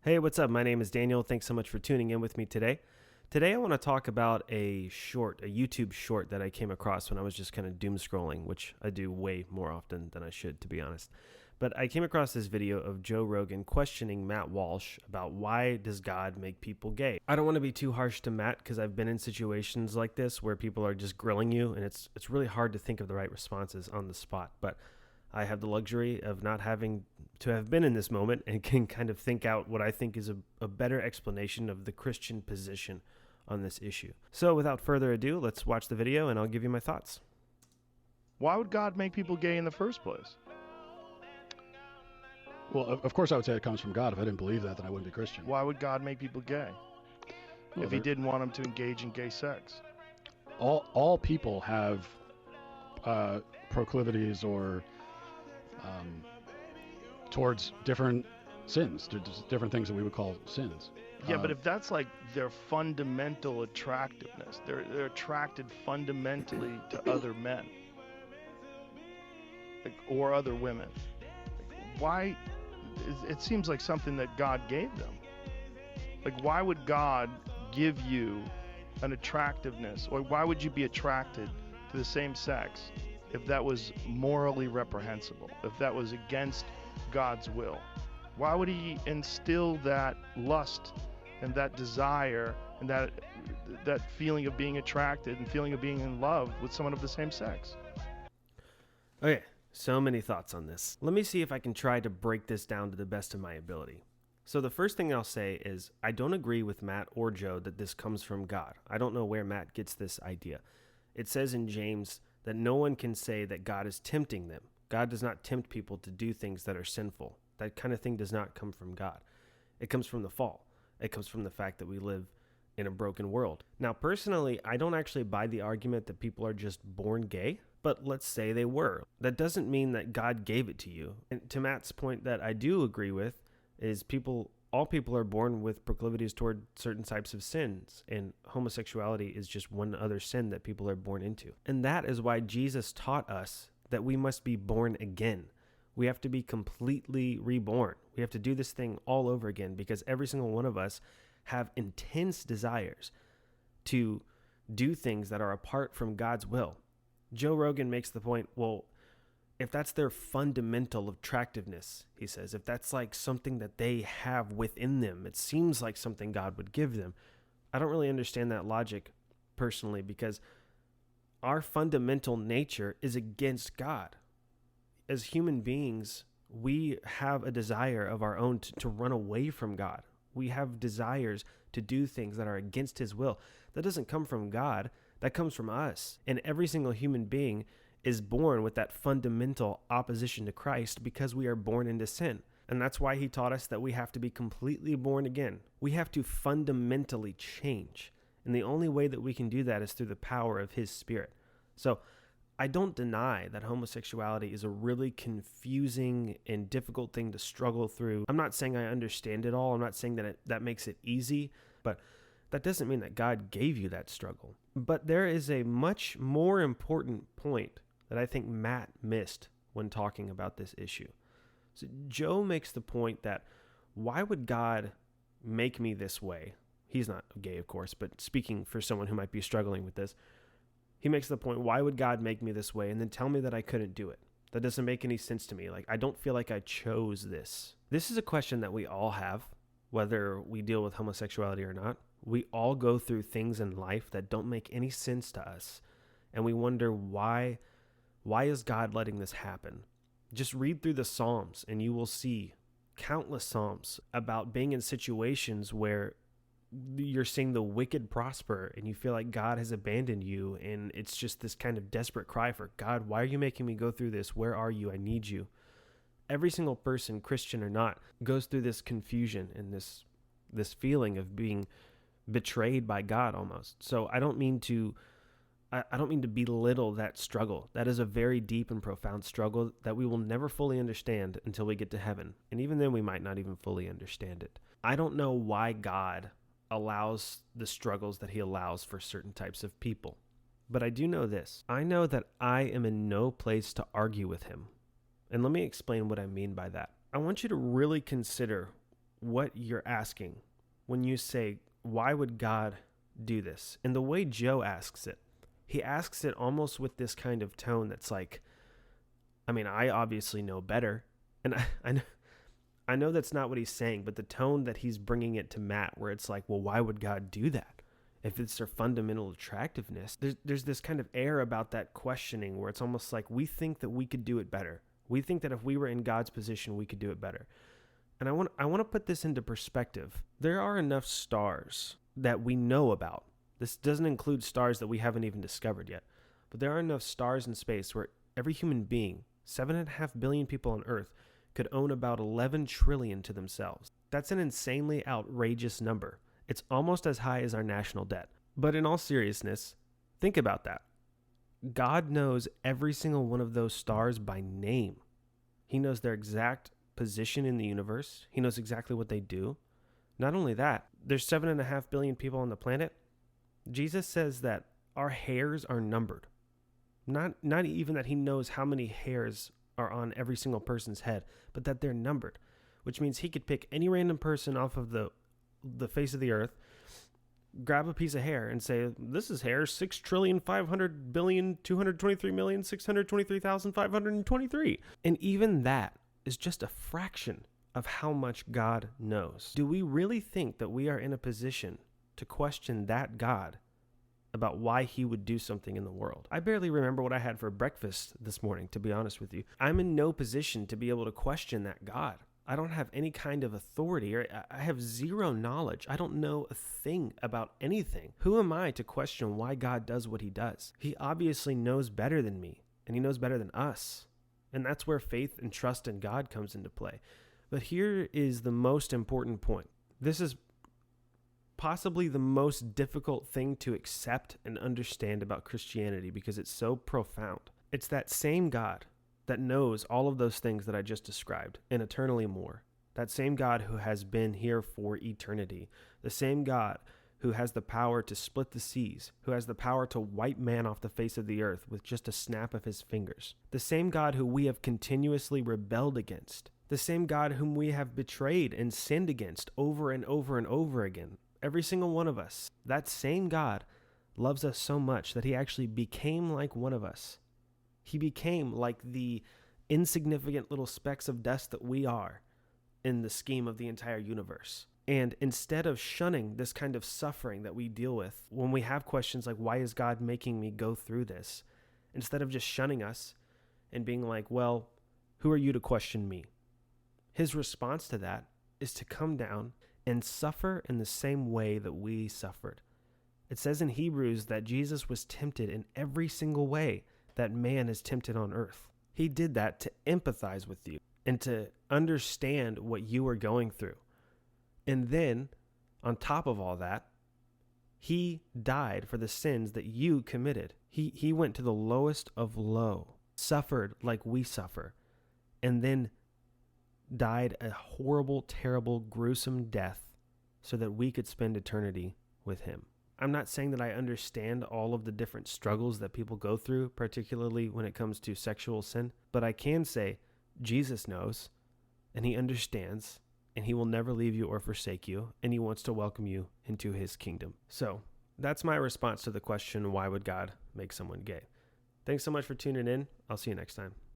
Hey, what's up? My name is Daniel. Thanks so much for tuning in with me today. Today, I want to talk about a YouTube short that I came across when I was just kind of doom scrolling, which I do way more often than I should, to be honest. But I came across this video of Joe Rogan questioning Matt Walsh about why does God make people gay? I don't want to be too harsh to Matt because I've been in situations like this where people are just grilling you, and it's really hard to think of the right responses on the spot. But I have the luxury of not having to have been in this moment and can kind of think out what I think is a better explanation of the Christian position on this issue. So without further ado, let's watch the video and I'll give you my thoughts. Why would God make people gay in the first place? Well, of course I would say it comes from God. If I didn't believe that, then I wouldn't be Christian. Why would God make people gay if he didn't want them to engage in gay sex? All people have proclivities or towards different sins, different things that we would call sins. Yeah, but if that's like their fundamental attractiveness, they're attracted fundamentally to other men, or other women. Why? It seems like something that God gave them. Like, why would God give you an attractiveness, or why would you be attracted to the same sex if that was morally reprehensible, if that was against God's will? Why would he instill that lust and that desire and that feeling of being attracted and feeling of being in love with someone of the same sex? Okay, so many thoughts on this. Let me see if I can try to break this down to the best of my ability. So the first thing I'll say is I don't agree with Matt or Joe that this comes from God. I don't know where Matt gets this idea. It says in James that no one can say that God is tempting them. God does not tempt people to do things that are sinful. That kind of thing does not come from God. It comes from the fall. It comes from the fact that we live in a broken world. Now, personally, I don't actually buy the argument that people are just born gay, but let's say they were. That doesn't mean that God gave it to you. And to Matt's point that I do agree with is all people are born with proclivities toward certain types of sins, and homosexuality is just one other sin that people are born into. And that is why Jesus taught us that we must be born again. We have to be completely reborn. We have to do this thing all over again because every single one of us have intense desires to do things that are apart from God's will. Joe Rogan makes the point, well, if that's their fundamental attractiveness, he says, if that's like something that they have within them, it seems like something God would give them. I don't really understand that logic personally because our fundamental nature is against God. As human beings, we have a desire of our own to run away from God. We have desires to do things that are against his will. That doesn't come from God. That comes from us. And every single human being is born with that fundamental opposition to Christ because we are born into sin. And that's why he taught us that we have to be completely born again. We have to fundamentally change. And the only way that we can do that is through the power of his Spirit. So I don't deny that homosexuality is a really confusing and difficult thing to struggle through. I'm not saying I understand it all. I'm not saying that that makes it easy, but that doesn't mean that God gave you that struggle. But there is a much more important point that I think Matt missed when talking about this issue. So Joe makes the point that why would God make me this way? He's not gay, of course, but speaking for someone who might be struggling with this, he makes the point, why would God make me this way and then tell me that I couldn't do it? That doesn't make any sense to me. Like, I don't feel like I chose this. This is a question that we all have, whether we deal with homosexuality or not. We all go through things in life that don't make any sense to us. And we wonder, why is God letting this happen? Just read through the Psalms and you will see countless Psalms about being in situations where you're seeing the wicked prosper and you feel like God has abandoned you, and it's just this kind of desperate cry for God, why are you making me go through this? Where are you? I need you. Every single person, Christian or not, goes through this confusion and this feeling of being betrayed by God almost. So I don't mean to belittle that struggle. That is a very deep and profound struggle that we will never fully understand until we get to heaven. And even then we might not even fully understand it. I don't know why God allows the struggles that he allows for certain types of people. But I do know this. I know that I am in no place to argue with him. And let me explain what I mean by that. I want you to really consider what you're asking when you say, why would God do this? And the way Joe asks it, he asks it almost with this kind of tone that's like, I mean, I obviously know better. And I know that's not what he's saying, but the tone that he's bringing it to Matt, where it's like, well, why would God do that? If it's their fundamental attractiveness, there's this kind of air about that questioning where it's almost like we think that we could do it better. We think that if we were in God's position, we could do it better. And I want to put this into perspective. There are enough stars that we know about. This doesn't include stars that we haven't even discovered yet. But there are enough stars in space where every human being, 7.5 billion people on Earth, could own about 11 trillion to themselves. That's an insanely outrageous number. It's almost as high as our national debt. But in all seriousness, think about that. God knows every single one of those stars by name. He knows their exact position in the universe. He knows exactly what they do. Not only that, there's 7.5 billion people on the planet. Jesus says that our hairs are numbered. Not even that he knows how many hairs are on every single person's head, but that they're numbered, which means he could pick any random person off of the face of the earth, grab a piece of hair and say, this is hair 6,500,223,623,523. And even that is just a fraction of how much God knows. Do we really think that we are in a position to question that God about why he would do something in the world? I barely remember what I had for breakfast this morning, to be honest with you. I'm in no position to be able to question that God. I don't have any kind of authority, or I have zero knowledge. I don't know a thing about anything. Who am I to question why God does what he does? He obviously knows better than me, and he knows better than us. And that's where faith and trust in God comes into play. But here is the most important point. This is possibly the most difficult thing to accept and understand about Christianity because it's so profound. It's that same God that knows all of those things that I just described and eternally more. That same God who has been here for eternity. The same God who has the power to split the seas, who has the power to wipe man off the face of the earth with just a snap of his fingers. The same God who we have continuously rebelled against. The same God whom we have betrayed and sinned against over and over and over again. Every single one of us. That same God loves us so much that he actually became like one of us. He became like the insignificant little specks of dust that we are in the scheme of the entire universe. And instead of shunning this kind of suffering that we deal with when we have questions like, why is God making me go through this? Instead of just shunning us and being like, well, who are you to question me? His response to that is to come down and suffer in the same way that we suffered. It says in Hebrews that Jesus was tempted in every single way that man is tempted on earth. He did that to empathize with you and to understand what you were going through. And then, on top of all that, he died for the sins that you committed. He went to the lowest of low, suffered like we suffer, and then died a horrible, terrible, gruesome death so that we could spend eternity with him. I'm not saying that I understand all of the different struggles that people go through, particularly when it comes to sexual sin, but I can say Jesus knows, and he understands, and he will never leave you or forsake you, and he wants to welcome you into his kingdom. So that's my response to the question, why would God make someone gay? Thanks so much for tuning in. I'll see you next time.